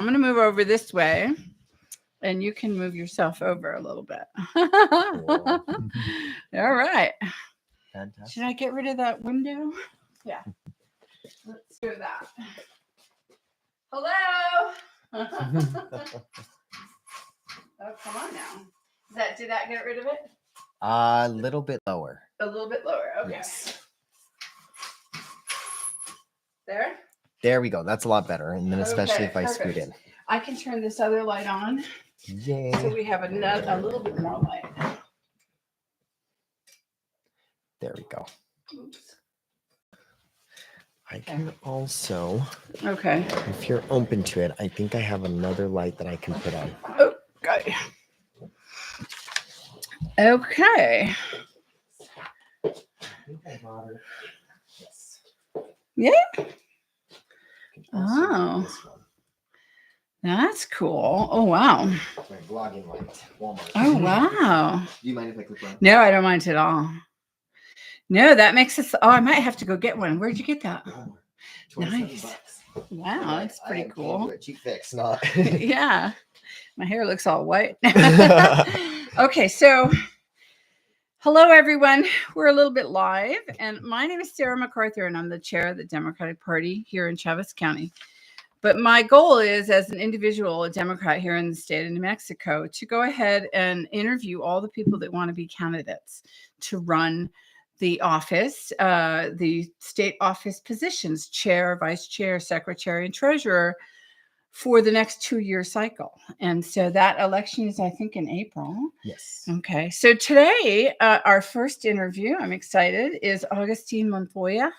I'm going to move over this way, and you can move yourself over a little bit. Cool. All right. Fantastic. Should I get rid of that window? Yeah. Let's do that. Hello. Oh, come on now. Did that get rid of it? A little bit lower. A little bit lower. Okay. Yes. There? There we go. That's a lot better. And then especially if I scoot in. I can turn this other light on. Yay. So we have a little bit more light. There we go. Oops. I can also, okay. If you're open to it, I think I have another light that I can put on. Okay. Okay. I think I got her. Yes. Yeah. Oh. That's cool. Oh, wow. My vlogging light. Walmart. Oh, wow. Do you mind if I click on? No, I don't mind at all. No, that makes us. Oh, I might have to go get one. Where'd you get that? Nice. $27. Wow, that's pretty cool. Cheap fix, not. Yeah. My hair looks all white. Okay, so hello, everyone. We're a little bit live, and my name is Sarah MacArthur, and I'm the chair of the Democratic Party here in Chavez County. But my goal is, as an individual, a Democrat here in the state of New Mexico, to go ahead and interview all the people that want to be candidates to run the office, the state office positions, chair, vice chair, secretary, and treasurer for the next 2-year cycle. And so that election is, I think, in April. Yes. Okay. So today, our first interview, I'm excited, is Augustine Montoya.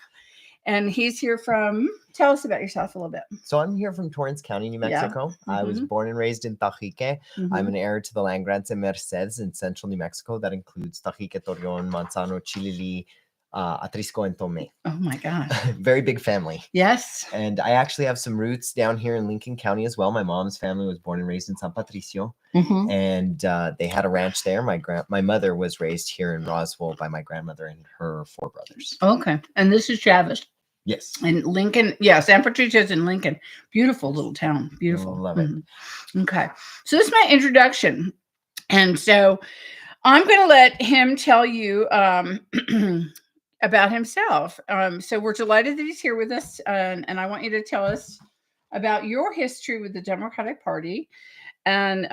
And he's here from, tell us about yourself a little bit. So I'm here from Torrance County, New Mexico. Yeah. I was born and raised in Tajique. Mm-hmm. I'm an heir to the land grants in Mercedes in central New Mexico. That includes Tajique, Torreon, Manzano, Chilili, Atrisco, and Tomé. Oh my gosh. Very big family. Yes. And I actually have some roots down here in Lincoln County as well. My mom's family was born and raised in San Patricio. Mm-hmm. And they had a ranch there. My mother was raised here in Roswell by my grandmother and her 4 brothers. Okay. And this is Chavez. Yes. And Lincoln, yeah, San Patricio's in Lincoln. Beautiful little town. Beautiful. Love it. Mm-hmm. Okay. So this is my introduction. And so I'm going to let him tell you about himself. So we're delighted that he's here with us. And I want you to tell us about your history with the Democratic Party and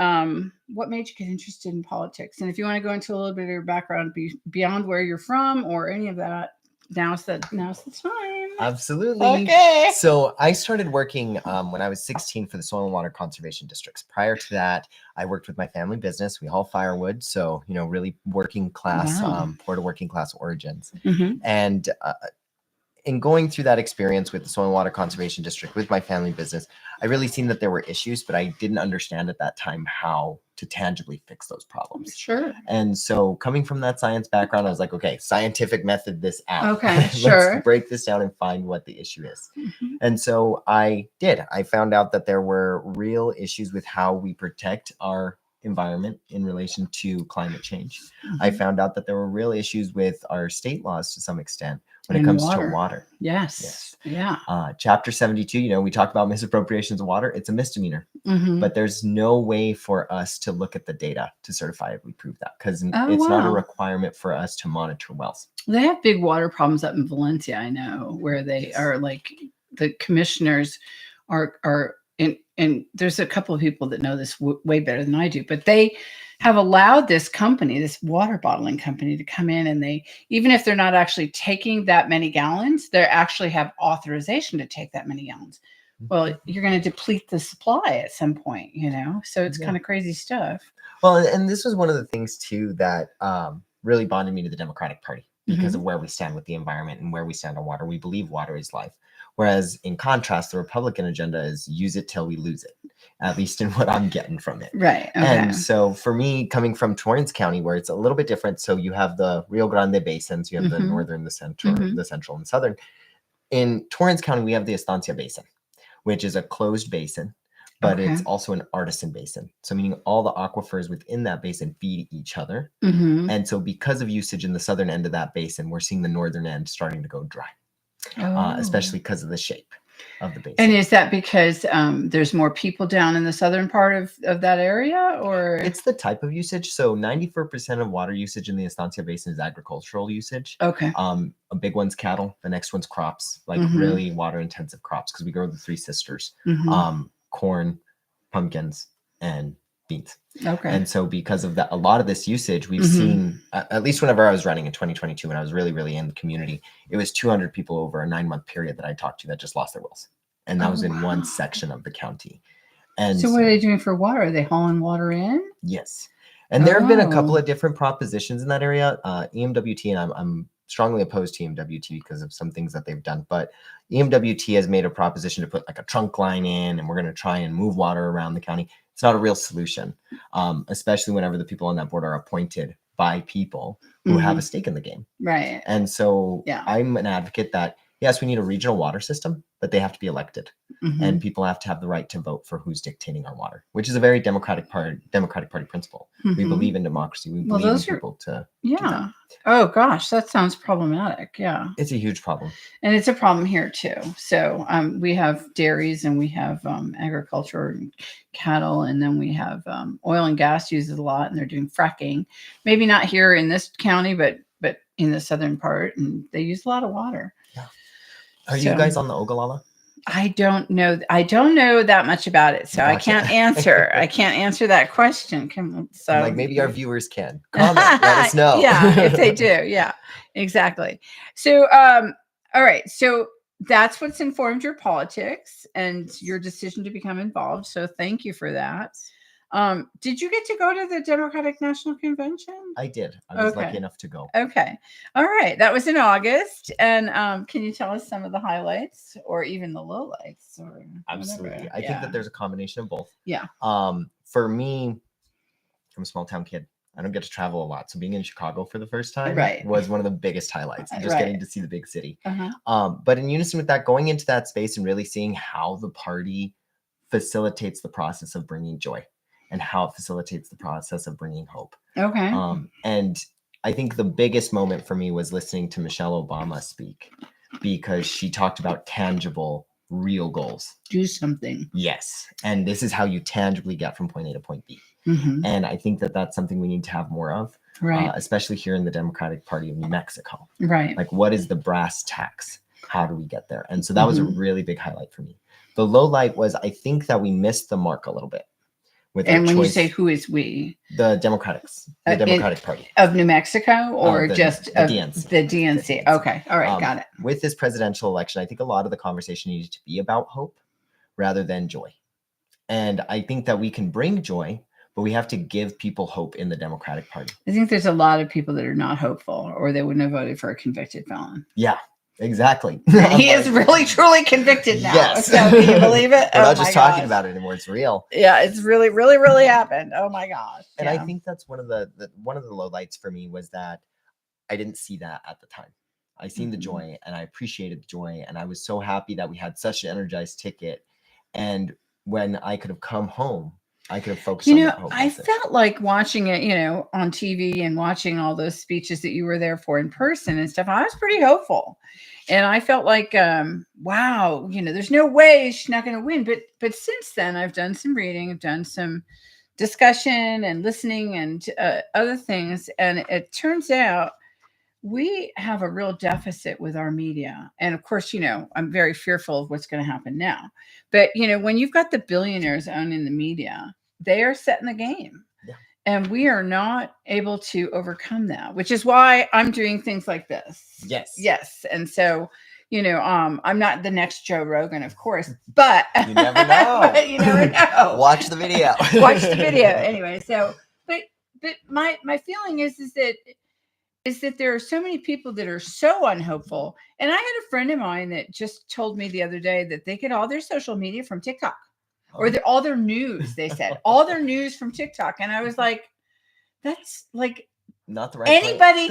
what made you get interested in politics. And if you want to go into a little bit of your background beyond where you're from or any of that, now's the time. Absolutely. Okay. So I started working when I was 16 for the Soil and Water Conservation Districts. Prior to that, I worked with my family business. We haul firewood. So, really working class, poor to working class origins. Mm-hmm. And in going through that experience with the Soil and Water Conservation District with my family business, I really seen that there were issues, but I didn't understand at that time how to tangibly fix those problems. Sure. And so coming from that science background, I was like, okay, scientific method this out. Okay, sure. Let's break this down and find what the issue is. Mm-hmm. And so I did. I found out that there were real issues with how we protect our environment in relation to climate change. Mm-hmm. I found out that there were real issues with our state laws to some extent when it comes to water. Yes. Yeah. Chapter 72, we talk about misappropriations of water. It's a misdemeanor, mm-hmm. but there's no way for us to look at the data to certifiably prove that because it's not a requirement for us to monitor wells. They have big water problems up in Valencia, I know, where they are like the commissioners are and there's a couple of people that know this way better than I do, but they have allowed this company, this water bottling company, to come in and they, even if they're not actually taking that many gallons, they actually have authorization to take that many gallons. Well, you're going to deplete the supply at some point, so it's kind of crazy stuff. Well, and this was one of the things too that really bonded me to the Democratic Party because mm-hmm. of where we stand with the environment and where we stand on water. We believe water is life. Whereas in contrast, the Republican agenda is use it till we lose it, at least in what I'm getting from it. Right. Okay. And so for me, coming from Torrance County, where it's a little bit different. So you have the Rio Grande basins, you have mm-hmm. the northern, the central, mm-hmm. the central and southern. In Torrance County, we have the Estancia Basin, which is a closed basin, but it's also an artisan basin. So meaning all the aquifers within that basin feed each other. Mm-hmm. And so because of usage in the southern end of that basin, we're seeing the northern end starting to go dry. Especially because of the shape. of the basin. And is that because there's more people down in the southern part of that area, or? It's the type of usage. So 94% of water usage in the Estancia Basin is agricultural usage. Okay. A big one's cattle. The next one's crops, like really water intensive crops, because we grow the Three Sisters, corn, pumpkins, and beans. Okay. And so because of that, a lot of this usage we've seen, at least whenever I was running in 2022, when I was really, really in the community, it was 200 people over a 9-month period that I talked to that just lost their wills. And that was in one section of the county. And so what are they doing for water? Are they hauling water in? Yes. And there have been a couple of different propositions in that area. EMWT, and I'm strongly opposed to EMWT because of some things that they've done, but EMWT has made a proposition to put like a trunk line in, and we're going to try and move water around the county. It's not a real solution, especially whenever the people on that board are appointed by people who have a stake in the game. Right. And so I'm an advocate that, yes, we need a regional water system, but they have to be elected. And people have to have the right to vote for who's dictating our water, which is a very Democratic Party principle. We believe in democracy. We believe in people to do that. Oh gosh, that sounds problematic. Yeah. It's a huge problem. And it's a problem here too. So we have dairies, and we have agriculture and cattle, and then we have oil and gas uses a lot, and they're doing fracking. Maybe not here in this county, but in the southern part, and they use a lot of water. Yeah. Are you guys on the Ogallala? I don't know. I don't know that much about it, so I can't answer. I can't answer that question. So like maybe our viewers can comment. Let us know. Yeah, if they do. Yeah, exactly. So, all right. So that's what's informed your politics and your decision to become involved. So thank you for that. Did you get to go to the Democratic National Convention? I did. I was lucky enough to go. Okay. All right. That was in August. And can you tell us some of the highlights or even the lowlights? Or absolutely. Whatever. I think that there's a combination of both. Yeah. For me, I'm a small town kid. I don't get to travel a lot. So being in Chicago for the first time was one of the biggest highlights. Just getting to see the big city. But in unison with that, going into that space and really seeing how the party facilitates the process of bringing joy, and how it facilitates the process of bringing hope. Okay. And I think the biggest moment for me was listening to Michelle Obama speak, because she talked about tangible, real goals. Do something. Yes. And this is how you tangibly get from point A to point B. And I think that that's something we need to have more of, especially here in the Democratic Party of New Mexico. Right. Like, what is the brass tacks? How do we get there? And so that was a really big highlight for me. The low light was, I think that we missed the mark a little bit. And when you say who is we? The Democrats, the Democratic Party. Of New Mexico, or just the DNC? The DNC. Okay. All right. Got it. With this presidential election, I think a lot of the conversation needs to be about hope rather than joy. And I think that we can bring joy, but we have to give people hope in the Democratic Party. I think there's a lot of people that are not hopeful, or they wouldn't have voted for a convicted felon. Yeah. Exactly. He is really, truly convicted now. Yes. So can you believe it? We're not just talking about it anymore. It's real. Yeah, it's really, really, really happened. Oh my gosh. And I think that's one of the lowlights for me, was that I didn't see that at the time. I seen the joy, and I appreciated the joy, and I was so happy that we had such an energized ticket. And when I could have come home, I could have focused on that hope. I felt like watching it, on TV and watching all those speeches that you were there for in person and stuff. I was pretty hopeful. And I felt like, wow, there's no way she's not going to win. But since then, I've done some reading, I've done some discussion and listening and other things. And it turns out we have a real deficit with our media. And of course, I'm very fearful of what's going to happen now. But, when you've got the billionaires owning the media, they are setting the game. Yeah. And we are not able to overcome that, which is why I'm doing things like this. Yes. And so, I'm not the next Joe Rogan, of course, but you never know. But you never know. Watch the video. Watch the video. Anyway, so, but my feeling is that there are so many people that are so unhopeful. And I had a friend of mine that just told me the other day that they get all their social media from TikTok, or all their news. They said all their news from TikTok. And I was like, that's like, not the right anybody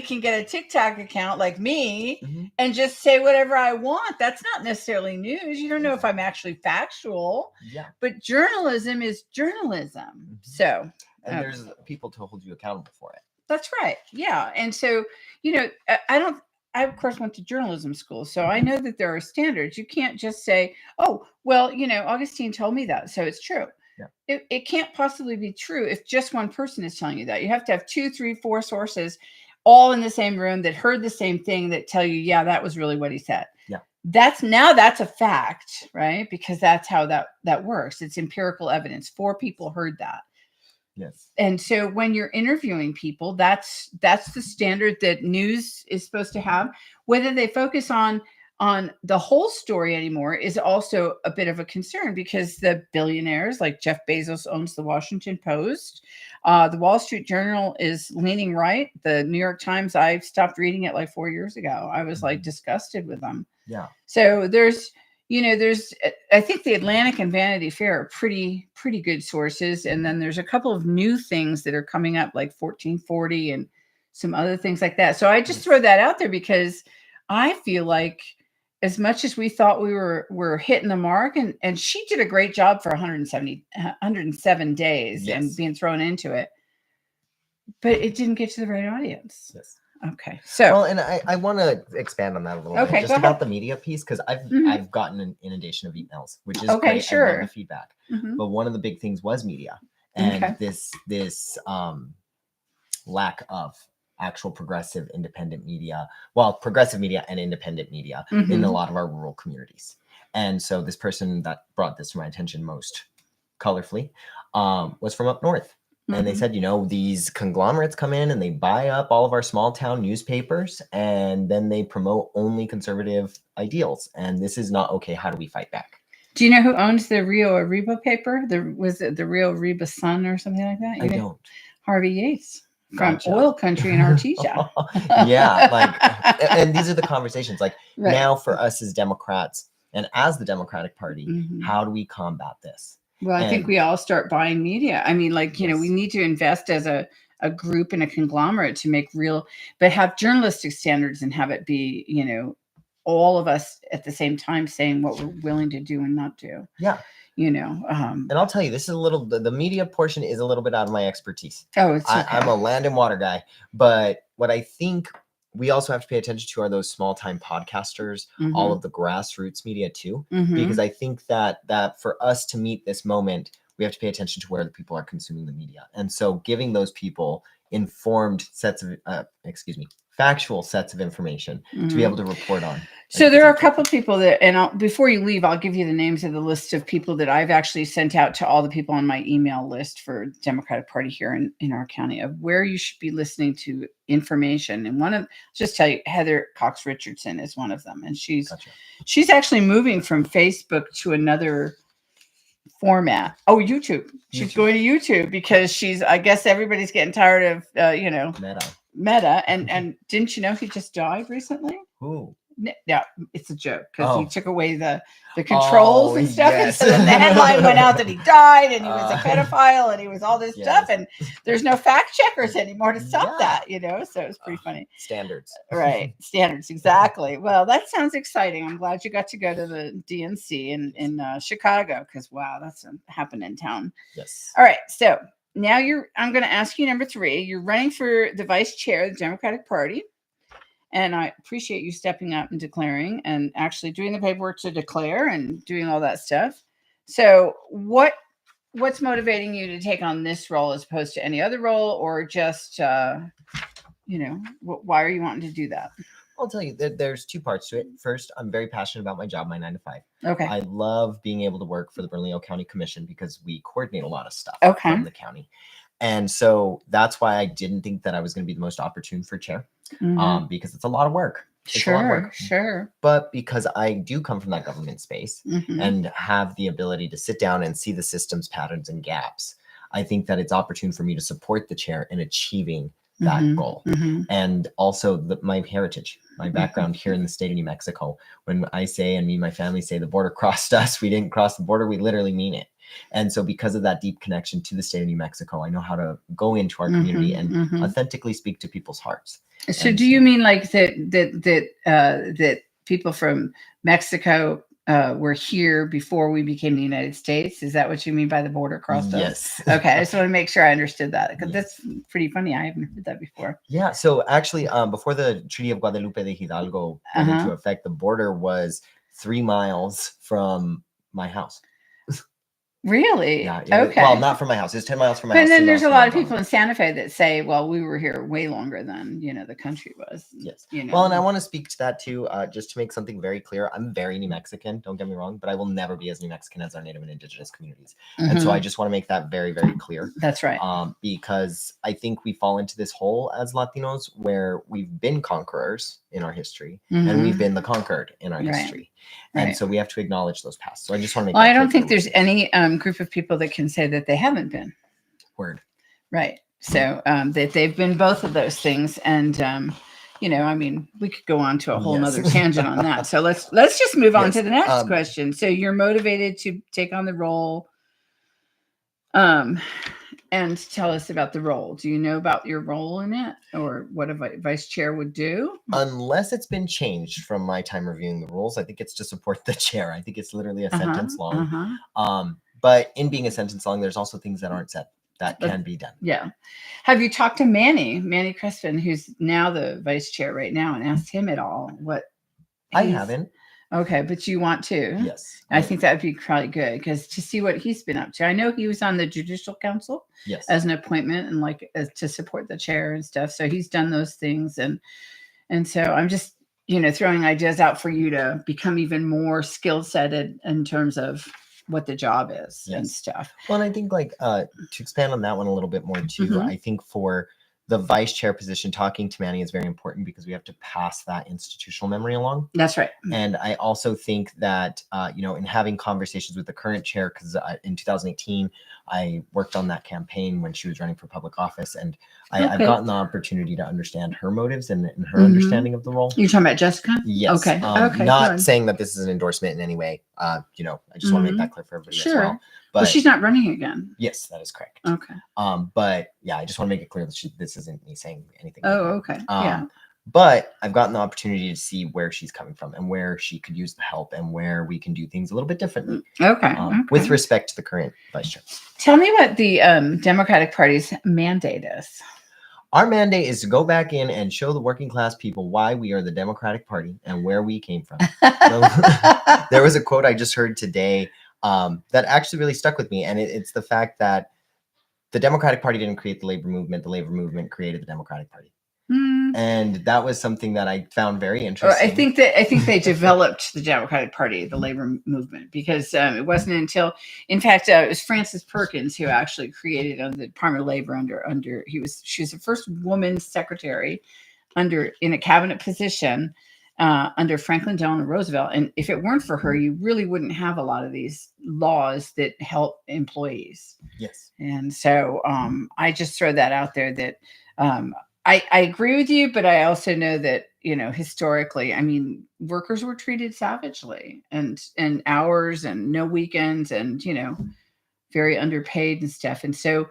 can get a TikTok account like me and just say whatever I want. That's not necessarily news. You don't know if I'm actually factual. Yeah. But journalism is journalism. So and there's people to hold you accountable for it. That's right. Yeah. And so, I don't I of course went to journalism school, so I know that there are standards. You can't just say, "Oh, well, Augustine told me that, so it's true." Yeah. It can't possibly be true if just one person is telling you that. You have to have 2, 3, 4 sources all in the same room that heard the same thing that tell you, yeah, that was really what he said. Yeah. That's a fact, right? Because that's how that works. It's empirical evidence. 4 people heard that. Yes. And so when you're interviewing people, that's the standard that news is supposed to have. Whether they focus on the whole story anymore is also a bit of a concern, because the billionaires like Jeff Bezos owns the Washington Post. The Wall Street Journal is leaning right. The New York Times, I stopped reading it like 4 years ago. I was like disgusted with them. Yeah. So there's I think the Atlantic and Vanity Fair are pretty good sources. And then there's a couple of new things that are coming up, like 1440 and some other things like that. So I just throw that out there because I feel like, as much as we thought we were hitting the mark, and she did a great job for 107 days and being thrown into it, but it didn't get to the right audience. Yes. Okay. So, well, and I want to expand on that a little bit, just about the media piece, because I've gotten an inundation of emails, which is great. Sure. I love the feedback. But one of the big things was media, and this lack of actual progressive independent media, progressive media and independent media in a lot of our rural communities. And so this person that brought this to my attention most colorfully was from up north. And they said, these conglomerates come in and they buy up all of our small town newspapers, and then they promote only conservative ideals. And this is not okay. How do we fight back? Do you know who owns the Rio Arriba paper? Was it the Rio Arriba Sun or something like that? I don't. Harvey Yates from Oil Country in Artesia. Yeah, and these are the conversations. Now for us as Democrats and as the Democratic Party, how do we combat this? Well, I think we all start buying media. I mean, we need to invest as a group and a conglomerate to make but have journalistic standards and have it be, all of us at the same time saying what we're willing to do and not do. Yeah. And I'll tell you, this is the media portion is a little bit out of my expertise. Oh, it's okay. I'm a land and water guy, but what I think we also have to pay attention to are those small time podcasters, all of the grassroots media too, because I think that for us to meet this moment, we have to pay attention to where the people are consuming the media. And so giving those people informed sets of, factual sets of information to be able to report on. So there are a couple of people that, and before you leave, I'll give you the names of the list of people that I've actually sent out to all the people on my email list for Democratic Party here in our county, of where you should be listening to information. And just tell you, Heather Cox Richardson is one of them. And she's actually moving from Facebook to another format. Oh, YouTube. She's going to YouTube because I guess everybody's getting tired of, Meta. And didn't you know he just died recently? Who? No, it's a joke because he took away the controls and stuff. Yes. And so then the headline went out that he died and he was a pedophile and he was all this stuff. And there's no fact checkers anymore to stop that, So it was pretty funny. Standards. Right. Standards. Exactly. Well, that sounds exciting. I'm glad you got to go to the DNC in Chicago because, wow, that's happened in town. Yes. All right. So now I'm going to ask you number 3. You're running for the vice chair of the Democratic Party. And I appreciate you stepping up and declaring and actually doing the paperwork to declare and doing all that stuff. So what's motivating you to take on this role as opposed to any other role, or just, why are you wanting to do that? I'll tell you that there's 2 parts to it. First, I'm very passionate about my job, my 9 to 5. Okay. I love being able to work for the Bernalillo County Commission because we coordinate a lot of stuff from the county. And so that's why I didn't think that I was going to be the most opportune for chair, because it's a lot of work. Sure. But because I do come from that government space and have the ability to sit down and see the systems, patterns, and gaps, I think that it's opportune for me to support the chair in achieving that goal. And also my heritage, my background here in the state of New Mexico. When I say, and me and my family say, the border crossed us, we didn't cross the border, we literally mean it. And so because of that deep connection to the state of New Mexico, I know how to go into our community and authentically speak to people's hearts. So do you mean like that people from Mexico were here before we became the United States. Is that what you mean by the border crossed us? Yes. Okay, I just want to make sure I understood that, because Yes. that's pretty funny. I haven't heard that before. Yeah. So actually, before the Treaty of Guadalupe de Hidalgo went into effect, the border was 3 miles from my house. Really? Yeah. Okay. Well, not from my house. It's 10 miles from my But house. then 3 there's a miles lot of from people in Santa Fe that say, well, we were here way longer than, the country was. Yes. You know. Well, and I want to speak to that too, just to make something very clear. I'm very New Mexican, don't get me wrong, but I will never be as New Mexican as our Native and Indigenous communities. And so I just want to make that very, very clear. That's right. Because I think we fall into this hole as Latinos where we've been conquerors in our history and we've been the conquered in our history. And so we have to acknowledge those pasts. So I just want to make that I clear don't think there's any group of people that can say that they haven't been. Word. Right. So that they've been both of those things. And, I mean, we could go on to a whole nother tangent on that. So let's just move on to the next question. So you're motivated to take on the role. And tell us about the role. Do you know about your role in it, or what a vice chair would do? Unless it's been changed from my time reviewing the rules, I think it's to support the chair. I think it's literally a sentence long. But in being a sentence long, there's also things that aren't said that can be done. Yeah. Have you talked to Manny Crispin, who's now the vice chair right now, and asked him at all what? I haven't. Okay, but you want to? Yes. I think that would be probably good, because to see what he's been up to. I know he was on the Judicial Council as an appointment and to support the chair and stuff. So he's done those things. And so I'm just, throwing ideas out for you to become even more skill set in terms of what the job is and stuff. Well, and I think to expand on that one a little bit more too, I think for the vice chair position, talking to Manny is very important because we have to pass that institutional memory along. That's right. And I also think that, in having conversations with the current chair, because in 2018, I worked on that campaign when she was running for public office. And I've gotten the opportunity to understand her motives and her understanding of the role. You're talking about Jessica? Yes. Okay. Not saying that this is an endorsement in any way. I just want to make that clear for everybody as well. But she's not running again. Yes, that is correct. Okay. But yeah, I just want to make it clear that this isn't me saying anything. Okay. Yeah. But I've gotten the opportunity to see where she's coming from and where she could use the help and where we can do things a little bit differently. Okay. With respect to the current vice chair. Tell me what the Democratic Party's mandate is. Our mandate is to go back in and show the working class people why we are the Democratic Party and where we came from. There was a quote I just heard today that actually really stuck with me. And it's the fact that the Democratic Party didn't create the labor movement. The labor movement created the Democratic Party. And that was something that I found very interesting. I think they developed the Democratic Party, the labor movement, because it wasn't until, in fact, it was Frances Perkins who actually created the Department of Labor she was the first woman secretary in a cabinet position under Franklin Delano Roosevelt. And if it weren't for her, you really wouldn't have a lot of these laws that help employees. Yes. And so I just throw that out there that I agree with you, but I also know that, historically, I mean, workers were treated savagely and hours and no weekends and, very underpaid and stuff. And so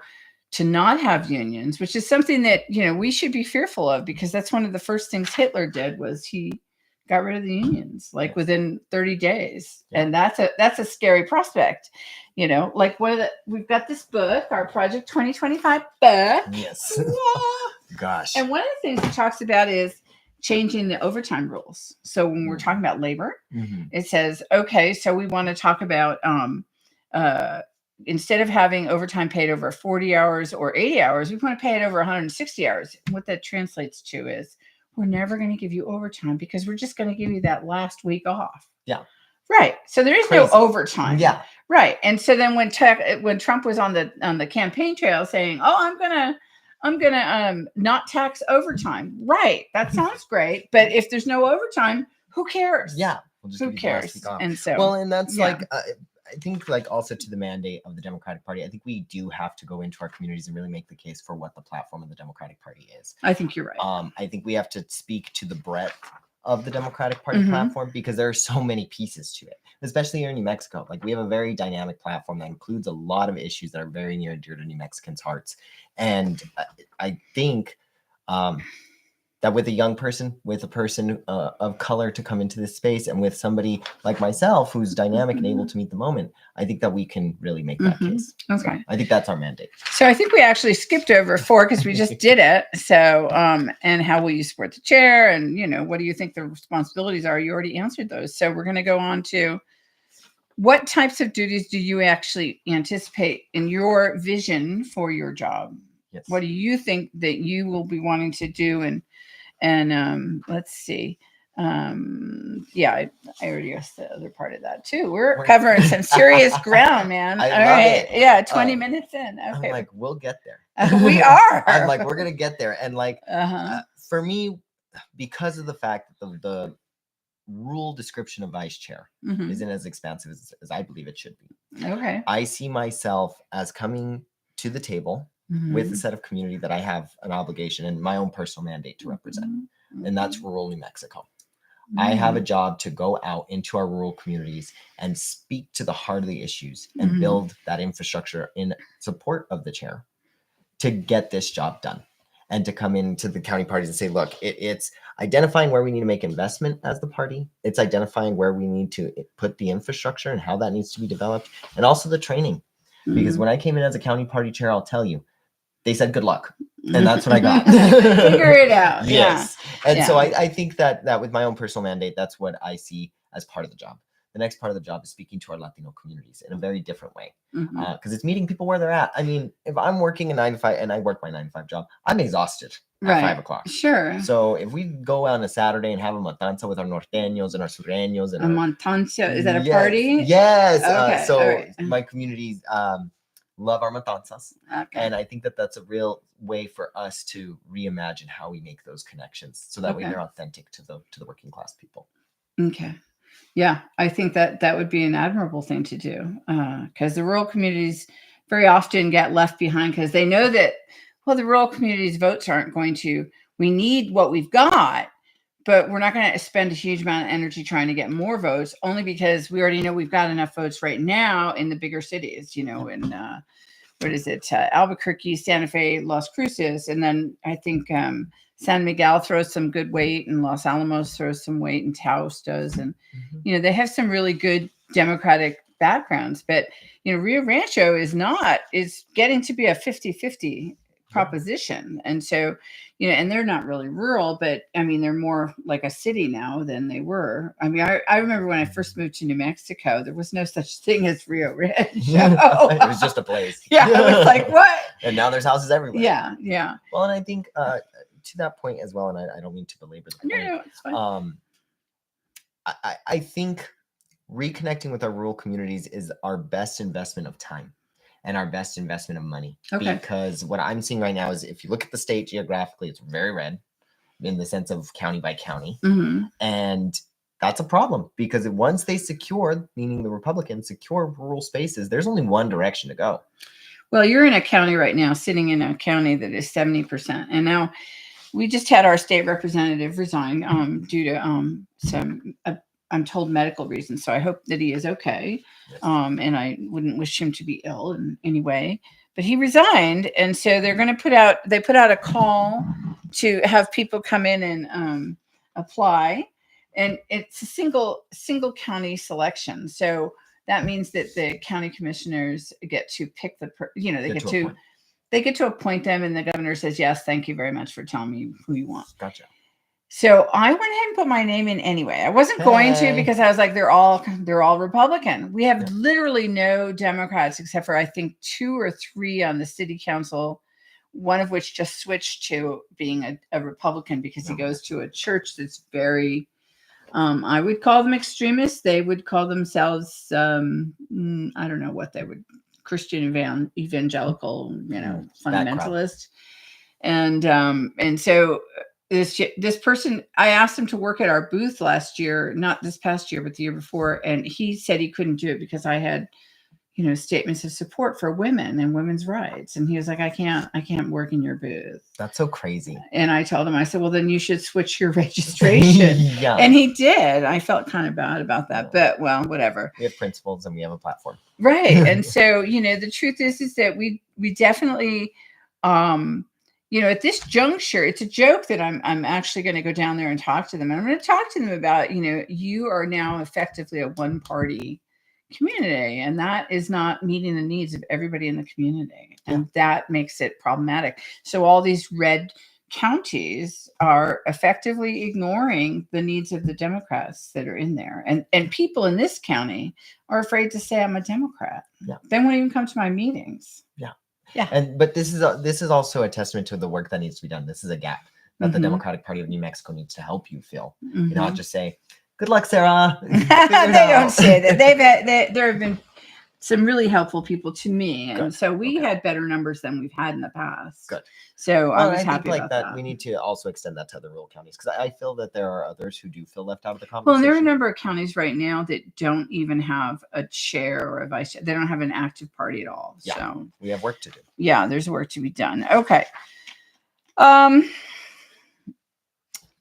to not have unions, which is something that, we should be fearful of, because that's one of the first things Hitler did was he got rid of the unions within 30 days. Yeah. And that's a scary prospect. We've got this book, our Project 2025 book. Yes. Gosh. And one of the things it talks about is changing the overtime rules. So when we're talking about labor, it says, okay, so we want to talk about instead of having overtime paid over 40 hours or 80 hours, we want to pay it over 160 hours. What that translates to is we're never going to give you overtime because we're just going to give you that last week off. Yeah. Right. So there is no overtime. Yeah. Right. And so then when Trump was on the campaign trail saying, "Oh, I'm gonna not tax overtime." Right. That sounds great. But if there's no overtime, who cares? Yeah. Who cares? And so, and that's I think also to the mandate of the Democratic Party, I think we do have to go into our communities and really make the case for what the platform of the Democratic Party is. I think you're right. I think we have to speak to the breadth of the Democratic Party platform, because there are so many pieces to it, especially here in New Mexico. We have a very dynamic platform that includes a lot of issues that are very near and dear to New Mexicans' hearts. And I think that with a young person, with a person of color to come into this space, and with somebody like myself who's dynamic and able to meet the moment, I think that we can really make that case. Okay. So I think that's our mandate. So I think we actually skipped over 4 because we just did it. So, and how will you support the chair? And, what do you think the responsibilities are? You already answered those. So we're going to go on to what types of duties do you actually anticipate in your vision for your job? Yes. What do you think that you will be wanting to do? And let's see. I already asked the other part of that too. We're covering some serious ground, man. I All love right. it. Yeah. 20 minutes in. Okay. I'm like, we'll get there. We are. I'm like, we're going to get there. And like, Uh-huh. For me, because of the fact that the rule description of vice chair isn't as expansive as I believe it should be. Okay. I see myself as coming to the table with a set of community that I have an obligation and my own personal mandate to represent. And that's rural New Mexico. I have a job to go out into our rural communities and speak to the heart of the issues and build that infrastructure in support of the chair to get this job done. And to come into the county parties and say, look, it's identifying where we need to make investment as the party. It's identifying where we need to put the infrastructure and how that needs to be developed. And also the training. Because when I came in as a county party chair, I'll tell you, they said, good luck. And that's what I got. Figure it out. Yes. Yeah. And so I think that with my own personal mandate, that's what I see as part of the job. The next part of the job is speaking to our Latino communities in a very different way. Because it's meeting people where they're at. I mean, if I'm working a 9 to 5 and I work my 9 to 5 job, I'm exhausted at 5 o'clock. Sure. So if we go on a Saturday and have a matanza with our norteños and our sureños and a matanza, is that a party? Yes. Okay. So my communities love our matanzas. Okay. And I think that that's a real way for us to reimagine how we make those connections. So that way they're authentic to the working class people. Okay. Yeah, I think that would be an admirable thing to do because the rural communities very often get left behind because they know that, well, the rural communities' votes aren't going to, we need what we've got, but we're not going to spend a huge amount of energy trying to get more votes only because we already know we've got enough votes right now in the bigger cities, in Albuquerque, Santa Fe, Las Cruces. And then I think San Miguel throws some good weight and Los Alamos throws some weight and Taos does. And, they have some really good Democratic backgrounds, but, Rio Rancho is getting to be a 50-50 proposition. And so, and they're not really rural, but I mean, they're more like a city now than they were. I mean, I remember when I first moved to New Mexico, there was no such thing as Rio Rancho. It was just a place. Yeah. I was like, what? And now there's houses everywhere. Yeah. Yeah. Well, and I think to that point as well, and I don't mean to belabor the point. No, it's fine. I think reconnecting with our rural communities is our best investment of time and our best investment of money. Okay. Because what I'm seeing right now is if you look at the state geographically, it's very red in the sense of county by county. And that's a problem because once they secure, meaning the Republicans secure rural spaces, there's only one direction to go. Well, you're in a county right now, sitting in a county that is 70%. And now we just had our state representative resign due to some, I'm told, medical reasons. So I hope that he is okay. Yes. And I wouldn't wish him to be ill in any way. But he resigned. And so they're going to they put out a call to have people come in and apply. And it's a single county selection. So that means that the county commissioners get to pick they get to appoint them, and the governor says, yes, thank you very much for telling me who you want. Gotcha. So I went ahead and put my name in anyway. I wasn't going to because I was like, they're all Republican. We have literally no Democrats except for I think 2 or 3 on the city council, one of which just switched to being a Republican because he goes to a church that's very, I would call them extremists. They would call themselves, I don't know what they would, Christian evangelical, fundamentalist. And so this person, I asked him to work at our booth last year, not this past year, but the year before. And he said he couldn't do it because I had, statements of support for women and women's rights. And he was like, I can't work in your booth. That's so crazy. And I told him, I said, well, then you should switch your registration. Yeah. And he did. I felt kind of bad about that, but well, whatever. We have principles and we have a platform. Right. And so, the truth is that we definitely, at this juncture, it's a joke that I'm actually going to go down there and talk to them. And I'm going to talk to them about, you are now effectively a one party community, and that is not meeting the needs of everybody in the community. And that makes it problematic. So all these red counties are effectively ignoring the needs of the Democrats that are in there. And people in this county are afraid to say I'm a Democrat. Yeah. They won't even come to my meetings. Yeah. Yeah. But this is also a testament to the work that needs to be done. This is a gap that the Democratic Party of New Mexico needs to help you fill. You not just say, "Good luck, Sarah." They don't say that. There have been some really helpful people to me, and so we had better numbers than we've had in the past. Good. So I was happy about that. We need to also extend that to other rural counties, because I feel that there are others who do feel left out of the conversation. Well, and there are a number of counties right now that don't even have a chair or a vice chair. They don't have an active party at all. Yeah, so we have work to do. Yeah, there's work to be done. Okay.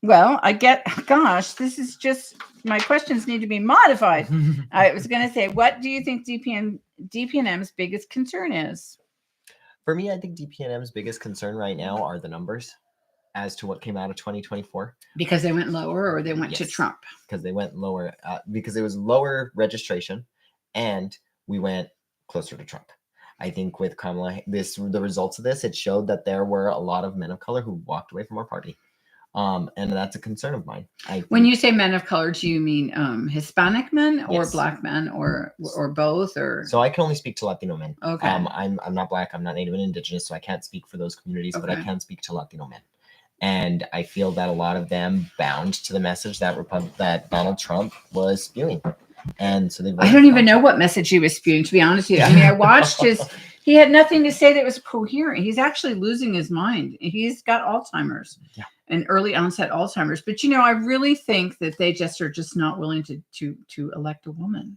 Well, this is just, my questions need to be modified. I was going to say, what do you think DPNM's biggest concern is? For me, I think DPNM's biggest concern right now are the numbers as to what came out of 2024. Because they went lower, or they went to Trump? Because they went lower, because it was lower registration, and we went closer to Trump. I think with Kamala, the results of this, it showed that there were a lot of men of color who walked away from our party. And that's a concern of mine. When you say men of color, do you mean Hispanic men or Black men or both? Or so I can only speak to Latino men. Okay. I'm not Black. I'm not Native and Indigenous, so I can't speak for those communities. But I can speak to Latino men, and I feel that a lot of them bound to the message that Donald Trump was spewing, and so they. I don't even know what message he was spewing, to be honest with you. I mean, I watched his. He had nothing to say that was coherent. He's actually losing his mind. He's got Alzheimer's. Yeah. And early onset Alzheimer's. But, I really think that they are just not willing to elect a woman.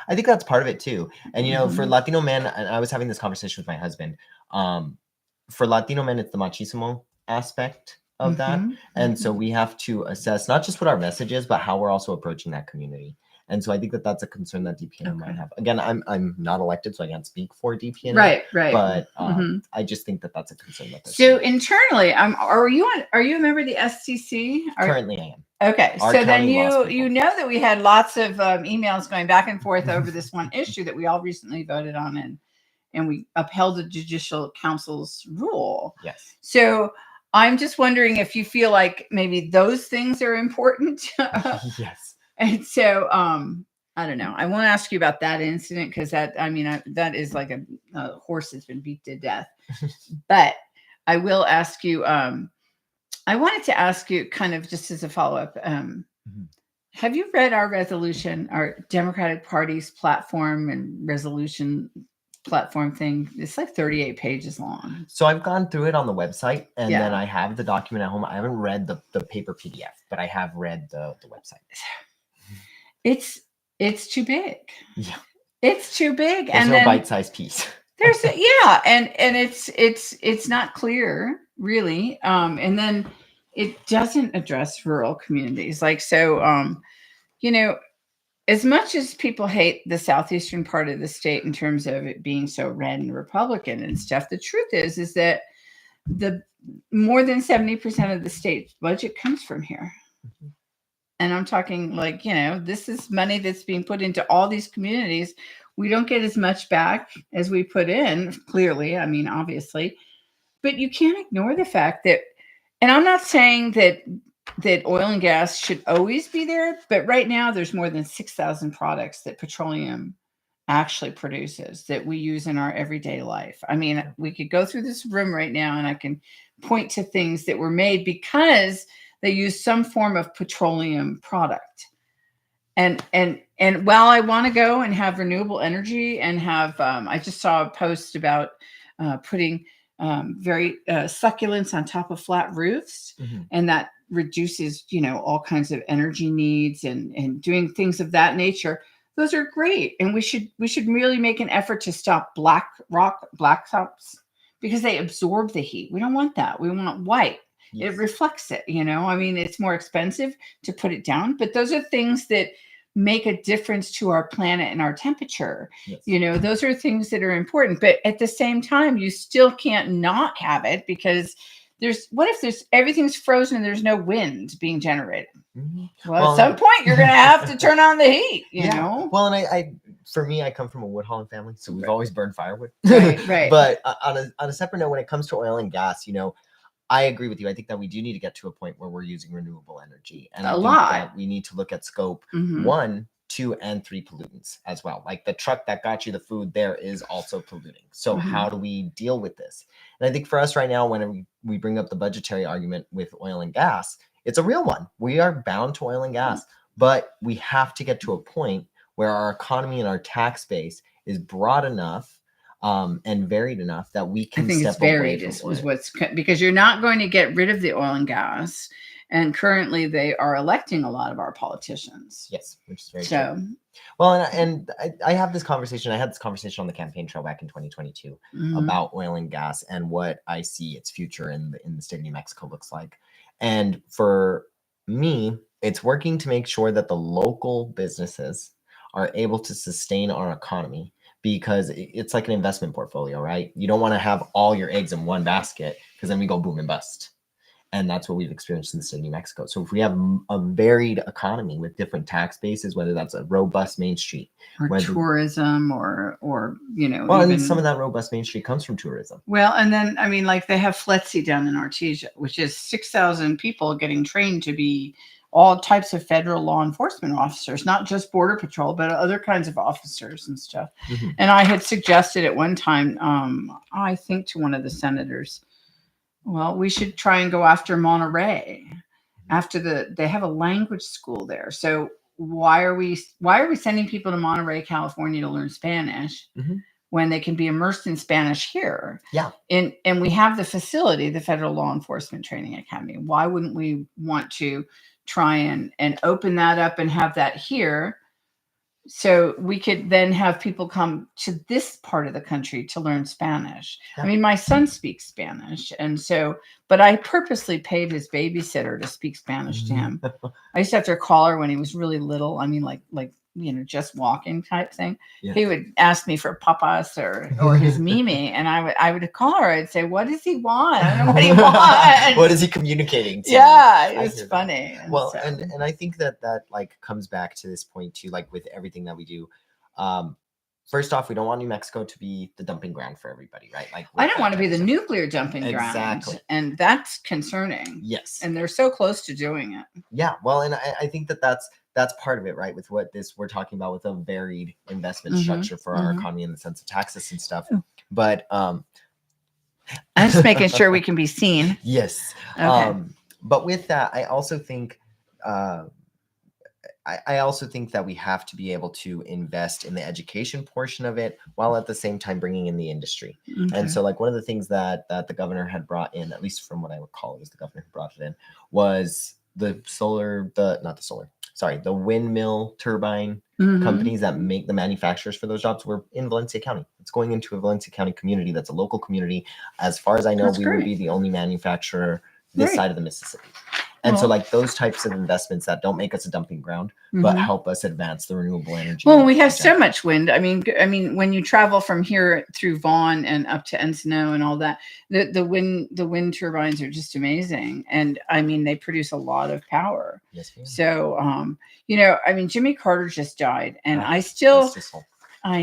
I think that's part of it too. And, for Latino men, and I was having this conversation with my husband, for Latino men, it's the machismo aspect of that. And so we have to assess not just what our message is, but how we're also approaching that community. And so I think that that's a concern that DPNM might have. Again, I'm not elected, so I can't speak for DPNM. Right. But I just think that that's a concern. So internally, are you a member of the SCC? Currently, I am. Okay, so then you know that we had lots of emails going back and forth over this one issue that we all recently voted on, and we upheld the Judicial Council's rule. Yes. So I'm just wondering if you feel like maybe those things are important. Yes. And so, I don't know. I won't ask you about that incident, because that is like a horse that's been beat to death. But I will ask you, I wanted to ask you kind of just as a follow-up, have you read our resolution, our Democratic Party's platform and resolution platform thing? It's like 38 pages long. So I've gone through it on the website, and then I have the document at home. I haven't read the paper PDF, but I have read the website. It's too big. Yeah. It's too big. There's no bite-sized piece. And it's not clear, really. And then it doesn't address rural communities. As much as people hate the southeastern part of the state in terms of it being so red and Republican and stuff, the truth is that the more than 70% of the state's budget comes from here. And I'm talking this is money that's being put into all these communities. We don't get as much back as we put in, clearly. I mean, obviously. But you can't ignore the fact that, and I'm not saying that oil and gas should always be there, but right now there's more than 6,000 products that petroleum actually produces that we use in our everyday life. I mean, we could go through this room right now and I can point to things that were made because they use some form of petroleum product. And while I want to go and have renewable energy and have, I just saw a post about putting very succulents on top of flat roofs, and that reduces, all kinds of energy needs and doing things of that nature. Those are great, and we should really make an effort to stop blacktops because they absorb the heat. We don't want that. We want white. Yes. It reflects it, I mean, it's more expensive to put it down, but those are things that make a difference to our planet and our temperature. Yes. Those are things that are important, but at the same time, you still can't not have it because what if there's everything's frozen and there's no wind being generated? Well, Well, at some point you're going to have to turn on the heat, you know? Well, and I for me, I come from a wood hauling family, so we've always burned firewood. Right. But on a separate note, when it comes to oil and gas, I agree with you. I think that we do need to get to a point where we're using renewable energy, and I think that we need to look at scope 1, 2, and 3 pollutants as well. Like the truck that got you the food there is also polluting. So how do we deal with this? And I think for us right now, when we bring up the budgetary argument with oil and gas, it's a real one. We are bound to oil and gas, but we have to get to a point where our economy and our tax base is broad enough and varied enough that we can step away from oil. Because you're not going to get rid of the oil and gas. And currently they are electing a lot of our politicians. Yes, which is very true. Well, and I have this conversation. I had this conversation on the campaign trail back in 2022 about oil and gas and what I see its future in the state of New Mexico looks like. And for me, it's working to make sure that the local businesses are able to sustain our economy, because it's like an investment portfolio, right? You don't want to have all your eggs in one basket, because then we go boom and bust. And that's what we've experienced in the state of New Mexico. So if we have a varied economy with different tax bases, whether that's a robust Main Street or tourism or well, and some of that robust Main Street comes from tourism. Well, and then I mean, like they have FLETC down in Artesia, which is 6,000 people getting trained to be all types of federal law enforcement officers, not just Border Patrol, but other kinds of officers and stuff. And I had suggested at one time, I think to one of the senators, well, we should try and go after Monterey. They have a language school there. So why are we sending people to Monterey, California to learn Spanish when they can be immersed in Spanish here? Yeah. And we have the facility, the Federal Law Enforcement Training Academy. Why wouldn't we want to try and open that up and have that here? So we could then have people come to this part of the country to learn Spanish. Yeah. I mean, my son speaks Spanish. And so, but I purposely paid his babysitter to speak Spanish to him. I used to have to call her when he was really little. I mean, like, just walking type thing. Yeah. He would ask me for papas or his Mimi. And I would call her. I'd say, what does he want? I don't know what he wants. What is he communicating to? Yeah, it was funny. And well, so. and I think that like comes back to this point too, like with everything that we do. First off, we don't want New Mexico to be the dumping ground for everybody, right? Like I don't want to be the nuclear dumping ground. Exactly. And that's concerning. Yes. And they're so close to doing it. Yeah. Well, and I think that's part of it, right? With what we're talking about with a varied investment structure for our economy in the sense of taxes and stuff. But I'm just making sure we can be seen. Yes. Okay. But with that, I also think that we have to be able to invest in the education portion of it while at the same time bringing in the industry. Okay. And so like one of the things that the governor had brought in, at least from what I recall, it was the governor who brought it in, was the windmill turbine companies that make the manufacturers for those jobs were in Valencia County. It's going into a Valencia County community that's a local community. As far as I know, we would be the only manufacturer this side of the Mississippi. And so like those types of investments that don't make us a dumping ground, but help us advance the renewable energy. Well, we have so much wind. I mean, when you travel from here through Vaughan and up to Encino and all that, the wind turbines are just amazing. And I mean, they produce a lot of power. Yes. Ma'am. So, I mean, Jimmy Carter just died, and I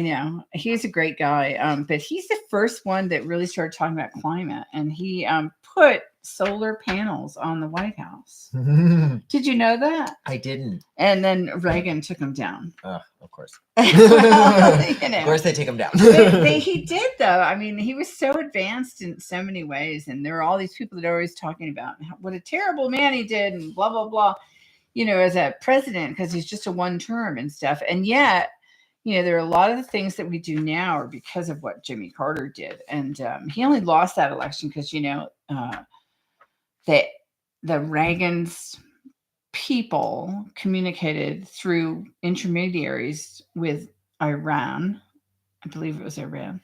know he's a great guy. But he's the first one that really started talking about climate, and he put solar panels on the White House. Did you know that? I didn't. And then Reagan took them down. Of course. Of course they take them down. He did, though. I mean, he was so advanced in so many ways. And there are all these people that are always talking about what a terrible man he did and blah, blah, blah, as a president, because he's just a one term and stuff. And yet, there are a lot of the things that we do now are because of what Jimmy Carter did. And he only lost that election because, that the Reagan's people communicated through intermediaries with Iran, I believe it was Iran,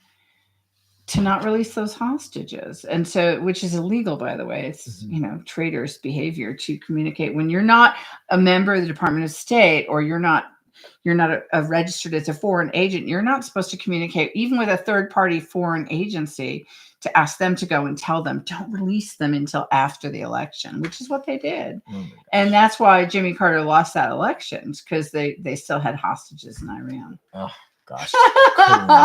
to not release those hostages. And so, which is illegal, by the way. It's, traitorous behavior to communicate when you're not a member of the Department of State or you're not a registered as a foreign agent. You're not supposed to communicate even with a third party foreign agency to ask them to go and tell them, don't release them until after the election, which is what they did. Oh and that's why Jimmy Carter lost that election, because they still had hostages in Iran. Oh gosh,